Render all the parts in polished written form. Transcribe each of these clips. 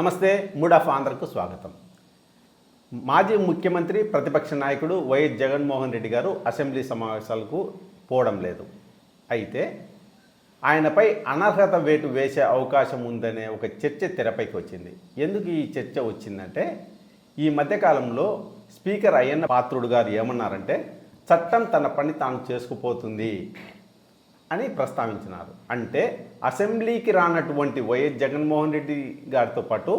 నమస్తే. Mood of ఆంధ్రకు స్వాగతం. మాజీ ముఖ్యమంత్రి ప్రతిపక్ష నాయకుడు వైఎస్ జగన్మోహన్ రెడ్డి గారు అసెంబ్లీ సమావేశాలకు పోవడం లేదు. అయితే ఆయనపై అనర్హత వేటు వేసే అవకాశం ఉందనే ఒక చర్చ తెరపైకి వచ్చింది. ఎందుకు ఈ చర్చ వచ్చిందంటే, ఈ మధ్యకాలంలో స్పీకర్ అయ్యన్న పాత్రుడు గారు ఏమన్నారంటే, చట్టం తన పని తాను చేసుకుపోతుంది అని ప్రస్తావించినారు. అంటే అసెంబ్లీకి రానటువంటి వైఎస్ జగన్మోహన్ రెడ్డి గారితో పాటు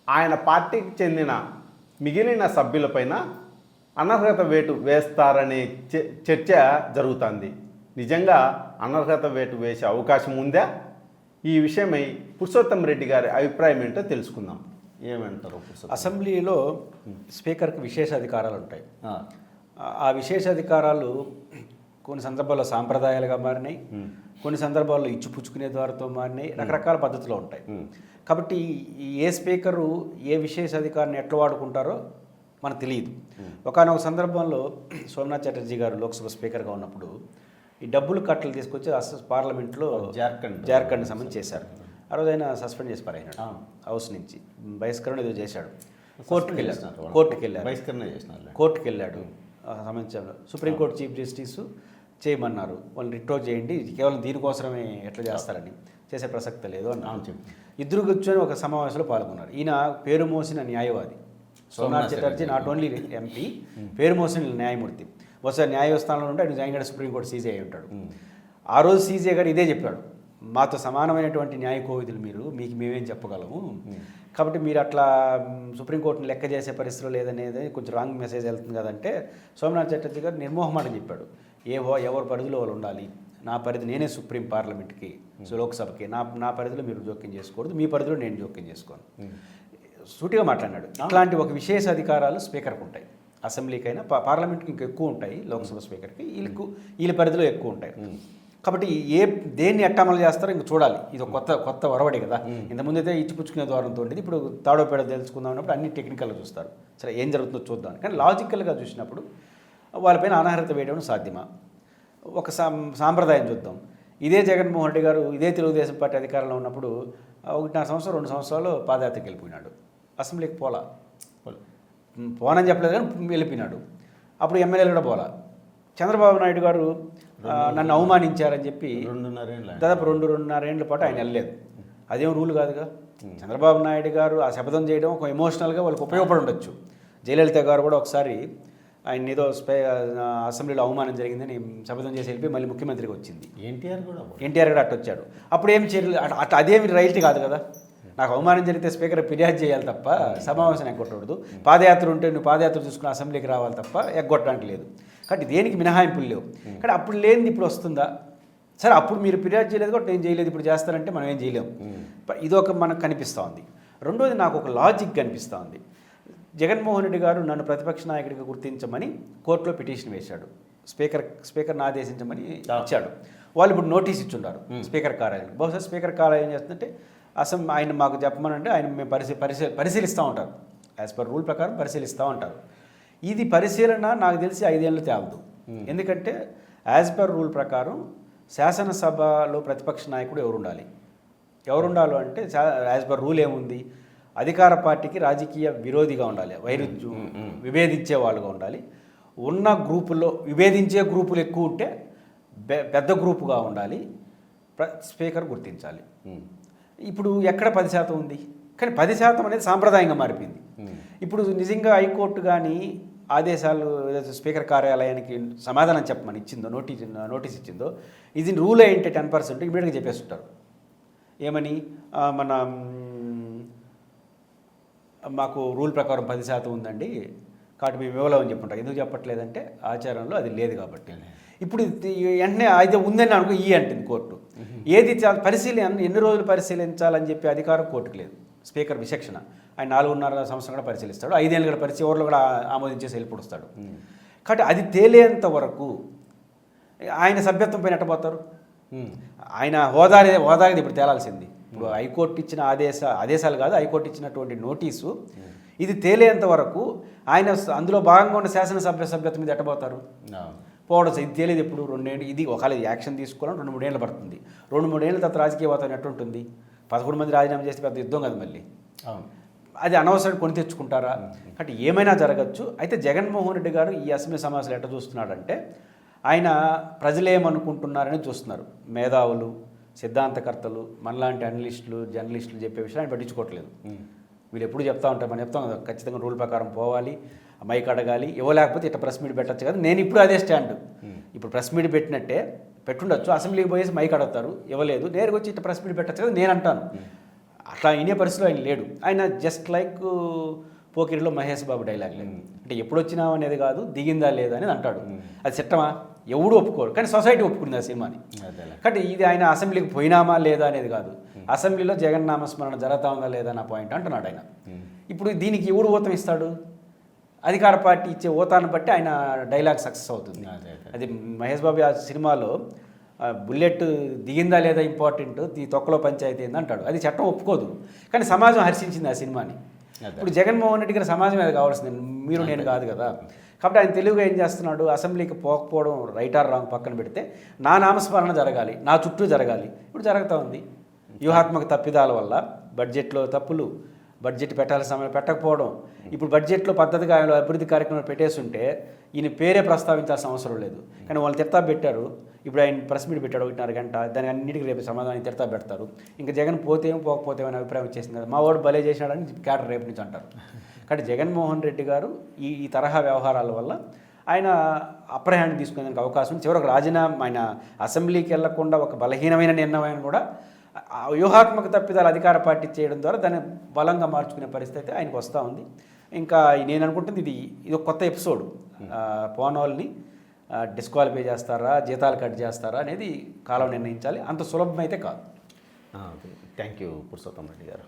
ఆయన పార్టీకి చెందిన మిగిలిన సభ్యులపైన అనర్హత వేటు వేస్తారనే చర్చ జరుగుతుంది. నిజంగా అనర్హత వేటు వేసే అవకాశం ఉందా? ఈ విషయమై పురుషోత్తం రెడ్డి గారి అభిప్రాయం ఏంటో తెలుసుకుందాం. ఏమంటారు? అసెంబ్లీలో స్పీకర్కి విశేష అధికారాలు ఉంటాయి. ఆ విశేష అధికారాలు కొన్ని సందర్భాల్లో సాంప్రదాయాలుగా మారినాయి, కొన్ని సందర్భాల్లో ఇచ్చిపుచ్చుకునే ద్వారాతో మారినాయి, రకరకాల పద్ధతులు ఉంటాయి. కాబట్టి ఏ స్పీకరు ఏ విశేష అధికారాన్ని ఎట్లా వాడుకుంటారో మనకు తెలియదు. ఒకనొక సందర్భంలో సోమనాథ్ చటర్జీ గారు లోక్సభ స్పీకర్గా ఉన్నప్పుడు ఈ డబ్బులు కట్టలు తీసుకొచ్చి పార్లమెంట్లో జార్ఖండ్ సంబంధించి చేశారు. ఆ రోజు ఆయన సస్పెండ్ చేసి పారైనాడు హౌస్ నుంచి. బహిష్కరణ ఏదో చేశాడు. కోర్టుకు వెళ్ళాడు. సంబంధించిన సుప్రీంకోర్టు చీఫ్ జస్టిస్ చేయమన్నారు, వాళ్ళని రిట్రోల్ చేయండి, కేవలం దీనికోసమే ఎట్లా చేస్తారని. చేసే ప్రసక్తి లేదు అని ఇద్దరు కూర్చొని ఒక సమావేశంలో పాల్గొన్నారు. ఈయన పేరు మోసిన న్యాయవాది Somnath Chatterjee, not only MP, పేరు మోసిన న్యాయమూర్తి. బహుశా న్యాయస్థానంలో ఉంటే ఆయన జాయిన్ సుప్రీంకోర్టు సీజే అయి ఉంటాడు. ఆ రోజు సీజే గారు ఇదే చెప్పాడు, మాతో సమానమైనటువంటి న్యాయ కోవిదులు మీకు మేమేం చెప్పగలము, కాబట్టి మీరు అట్లా సుప్రీంకోర్టుని లెక్క చేసే పరిస్థితిలో లేదనేది కొంచెం రాంగ్ మెసేజ్ వెళ్తుంది కదంటే, సోమనాథ్ చటర్జీ గారు నిర్మోహమాటం చెప్పాడు, ఎవరి పరిధిలో వాళ్ళు ఉండాలి, నా పరిధి నేనే సుప్రీం పార్లమెంట్కి, లోక్సభకి, నా పరిధిలో మీరు జోక్యం చేసుకోకూడదు, మీ పరిధిలో నేను జోక్యం చేసుకోను, సూటిగా మాట్లాడినాడు. ఇట్లాంటి ఒక విశేష అధికారాలు స్పీకర్కి ఉంటాయి. అసెంబ్లీకైనా పార్లమెంట్కి ఇంకా ఎక్కువ ఉంటాయి, లోక్సభ స్పీకర్కి వీళ్ళ పరిధిలో ఎక్కువ ఉంటాయి. కాబట్టి దేన్ని ఎట్ట అమలు చేస్తారో ఇంక చూడాలి. ఇది ఒక కొత్త ఒరవడి కదా. ఇంతకుముందు అయితే ఇచ్చిపుచ్చుకునే ద్వారంతో ఉండేది, ఇప్పుడు తాడోపేడ తెలుసుకుందాం అన్నప్పుడు అన్ని టెక్నికల్గా చూస్తారు. సరే ఏం జరుగుతుందో చూద్దాం. కానీ లాజికల్గా చూసినప్పుడు వాళ్ళపైన అనర్హత వేయడం సాధ్యమా? ఒక సాంప్రదాయం చూద్దాం. ఇదే జగన్మోహన్ రెడ్డి గారు ఇదే తెలుగుదేశం పార్టీ అధికారంలో ఉన్నప్పుడు 1.5 సంవత్సరం 2 సంవత్సరాలు పాదయాత్రకి వెళ్ళిపోయినాడు. అసెంబ్లీకి పోనని చెప్పలేదు కానీ వెళ్ళిపోయినాడు. అప్పుడు ఎమ్మెల్యేలు కూడా పోలా. చంద్రబాబు నాయుడు గారు నన్ను అవమానించారని చెప్పి దాదాపు 2.5 ఏళ్ల పాటు ఆయన వెళ్ళలేదు. అదేం రూల్ కాదుగా. చంద్రబాబు నాయుడు గారు ఆ శపథం చేయడం ఒక ఎమోషనల్గా వాళ్ళకి ఉపయోగపడి ఉండొచ్చు. జయలలిత గారు కూడా ఒకసారి ఆయన ఏదో అసెంబ్లీలో అవమానం జరిగిందని శపథం చేసి వెళ్ళిపోయి మళ్ళీ ముఖ్యమంత్రిగా వచ్చింది. ఎన్టీఆర్ కూడా అట్ట వచ్చాడు. అప్పుడు ఏం చర్యలు అట్లా అదేమి రైట్ కాదు కదా. నాకు అవమానం జరిగితే స్పీకర్ ఫిర్యాదు చేయాలి తప్ప సమావేశం ఎగ్గొట్టకూడదు. పాదయాత్ర ఉంటే నువ్వు పాదయాత్ర చూసుకుని అసెంబ్లీకి రావాలి తప్ప ఎగ్గొట్టడానికి లేదు. కాబట్టి దేనికి మినహాయింపులు లేవు. కానీ అప్పుడు లేనిది ఇప్పుడు వస్తుందా? సరే, అప్పుడు మీరు ఫిర్యాదు చేయలేదు కూడా నేను చేయలేదు, ఇప్పుడు చేస్తానంటే మనం ఏం చేయలేము. ఇదొక మనకు కనిపిస్తూ ఉంది. రెండోది, నాకు ఒక లాజిక్ కనిపిస్తూ ఉంది. జగన్మోహన్ రెడ్డి గారు నన్ను ప్రతిపక్ష నాయకుడిగా గుర్తించమని కోర్టులో పిటిషన్ వేశాడు. స్పీకర్ని ఆదేశించమని ఇచ్చాడు. వాళ్ళు ఇప్పుడు నోటీస్ ఇచ్చున్నారు స్పీకర్ కార్యాలయం. బహుశా స్పీకర్ కార్యాలయం ఏం చేస్తుందంటే, ఆయన మాకు చెప్పమనంటే ఆయన మేము పరిశీలిస్తూ ఉంటారు. యాజ్ పర్ రూల్ ప్రకారం పరిశీలిస్తూ ఉంటారు. ఇది పరిశీలన నాకు తెలిసి 5 ఏళ్ళు తేలదు. ఎందుకంటే యాజ్ పర్ రూల్ ప్రకారం శాసనసభలో ప్రతిపక్ష నాయకుడు ఎవరు ఉండాలి అంటే యాజ్ పర్ రూల్ ఏముంది, అధికార పార్టీకి రాజకీయ విరోధిగా ఉండాలి, విభేదించే వాళ్ళుగా ఉండాలి, ఉన్న గ్రూపుల్లో విభేదించే గ్రూపులు ఎక్కువ ఉంటే పెద్ద గ్రూపుగా ఉండాలి, స్పీకర్ గుర్తించాలి. ఇప్పుడు ఎక్కడ 10% ఉంది? కానీ 10% అనేది సాంప్రదాయంగా మారిపోయింది. ఇప్పుడు నిజంగా హైకోర్టు కానీ ఆదేశాలు స్పీకర్ కార్యాలయానికి సమాధానం చెప్పమని ఇచ్చిందో, నోటీస్ ఇచ్చిందో, ఇది రూల్ ఏంటి 10% ఇమీడియట్గా చెప్పేస్తుంటారు. ఏమని, మాకు రూల్ ప్రకారం 10% ఉందండి, కాబట్టి మేము ఇవ్వలేమని చెప్పుంటాం. ఎందుకు చెప్పట్లేదంటే ఆచారంలో అది లేదు కాబట్టి. ఇప్పుడు వెంటనే అయితే ఉందని అనుకో అంటుంది కోర్టు. ఏది ఎన్ని రోజులు పరిశీలించాలని చెప్పి అధికారం కోర్టుకు లేదు. స్పీకర్ విచక్షణ. ఆయన 4.5 సంవత్సరం కూడా పరిశీలిస్తాడు, 5 ఏళ్ళు కూడా ఎవరిలో కూడా ఆమోదించేసి వెళ్ళిపోతాడు. కాబట్టి అది తేలేంత వరకు ఆయన సభ్యత్వం పైన ఎట్టబోతారు? ఆయన హోదాది ఇప్పుడు తేలాల్సింది. ఇప్పుడు హైకోర్టు ఇచ్చిన ఆదేశాలు కాదు, హైకోర్టు ఇచ్చినటువంటి నోటీసు ఇది తేలేంత వరకు ఆయన అందులో భాగంగా ఉన్న సభ్యత్వం మీద ఎట్టబోతారు? పోవడం. ఇది తెలియదు ఎప్పుడు 2 ఏళ్ళు. ఇది ఒకవేళ యాక్షన్ తీసుకోవాలని 2-3 ఏళ్ళు పడుతుంది. 2-3 ఏళ్ళ తర్వాత రాజకీయ వాతావరణం ఎట్టుంటుంది? 11 మంది రాజీనామా చేస్తే పెద్ద యుద్ధం కదా మళ్ళీ. అవును. అది అనవసరం కొని తెచ్చుకుంటారా? కాబట్టి ఏమైనా జరగచ్చు. అయితే జగన్మోహన్ రెడ్డి గారు ఈ అసెంబ్లీ సమావేశాలు ఎట్లా చూస్తున్నాడంటే ఆయన ప్రజలేమనుకుంటున్నారని చూస్తున్నారు. మేధావులు, సిద్ధాంతకర్తలు, మనలాంటి అనలిస్టులు, జర్నలిస్టులు చెప్పే విషయాలు ఆయన పట్టించుకోవట్లేదు. వీళ్ళు ఎప్పుడు చెప్తా ఉంటారు, మనం చెప్తాం కదా, ఖచ్చితంగా రూల్ ప్రకారం పోవాలి, మైక్ అడగాలి, ఇవ్వలేకపోతే ఇట్లా ప్రెస్ మీట్ పెట్టచ్చు కదా. నేను ఇప్పుడు అదే స్టాండ్. ఇప్పుడు ప్రెస్ మీట్ పెట్టినట్టే పెట్టుండొచ్చు, అసెంబ్లీకి పోయేసి మైక్ అడుగుతారు, ఇవ్వలేదు, నేరుగా వచ్చి ఇట్లా ప్రెస్ మీట్ పెట్టచ్చు కదా నేను అంటాను. అట్లా ఇనే పరిస్థితిలో ఆయన లేడు. ఆయన just like పోకిరిలో Mahesh Babu dialogue లేదు, అంటే ఎప్పుడు వచ్చినావు అనేది కాదు, దిగిందా లేదా అనేది అంటాడు. అది చిట్టమా? ఎవడు ఒప్పుకోడు, కానీ సొసైటీ ఒప్పుకుంది ఆ సినిమాని. కాబట్టి ఇది ఆయన అసెంబ్లీకి పోయినామా లేదా అనేది కాదు, అసెంబ్లీలో జగన్ నామస్మరణ జరుగుతా ఉందా లేదా నా పాయింట్ అంటున్నాడు ఆయన. ఇప్పుడు దీనికి ఎవడు ఊతం ఇస్తాడు? అధికార పార్టీ ఇచ్చే ఊతాన్ని బట్టి ఆయన డైలాగ్ సక్సెస్ అవుతుంది. అది మహేష్ బాబు ఆ సినిమాలో బుల్లెట్ దిగిందా లేదా ఇంపార్టెంట్, ఈ తొక్కలో పంచాయతీ ఏంది అంటాడు. అది చట్టం ఒప్పుకోదు, కానీ సమాజం హర్షించింది ఆ సినిమాని. ఇప్పుడు జగన్మోహన్ రెడ్డి గారి సమాజం మీద కావాల్సింది, మీరు నేను కాదు కదా. కాబట్టి ఆయన తెలుగుగా ఏం చేస్తున్నాడు, అసెంబ్లీకి పోకపోవడం రైట్ ఆర్ రాంగ్ పక్కన పెడితే నా నామస్మరణ జరగాలి, నా చుట్టూ జరగాలి. ఇప్పుడు జరుగుతూ ఉంది. వ్యూహాత్మక తప్పిదాల వల్ల బడ్జెట్లో తప్పులు, బడ్జెట్ పెట్టాల్సిన సమయం పెట్టకపోవడం, ఇప్పుడు బడ్జెట్లో పద్ధతిగా ఆయన అభివృద్ధి కార్యక్రమాలు పెట్టేస్తుంటే ఈయన పేరే ప్రస్తావించాల్సిన అవసరం లేదు, కానీ వాళ్ళు తిడతా పెట్టారు. ఇప్పుడు ఆయన ప్రెస్ మీట్ పెట్టాడు 1.5 గంట, దానికి అన్నిటికీ రేపు సమాధానం తిడతా పెడతారు. ఇంకా జగన్ పోతేమో పోకపోతే అనే అభిప్రాయం వచ్చేసింది కదా, మా వాడు భలే చేసినాడని క్యాడర్ రేపు నుంచి అంటారు. కాబట్టి జగన్మోహన్ రెడ్డి గారు ఈ తరహా వ్యవహారాల వల్ల ఆయన అప్పర్ హ్యాండ్ తీసుకునేందుకు అవకాశం, చివరికి రాజీనామా, ఆయన అసెంబ్లీకి వెళ్లకుండా ఒక బలహీనమైన నిర్ణయం కూడా వ్యూహాత్మక తప్పిదాలు అధికార పార్టీ చేయడం ద్వారా దాన్ని బలంగా మార్చుకునే పరిస్థితి ఆయనకు వస్తూ ఉంది. ఇంకా నేను అనుకుంటుంది ఇది ఒక కొత్త ఎపిసోడ్. పోనోల్ని డిస్క్వాలిఫై చేస్తారా, జీతాలు కట్ చేస్తారా అనేది కాలం నిర్ణయించాలి. అంత సులభమైతే కాదు. థ్యాంక్ యూ పురుషోత్తం రెడ్డి గారు.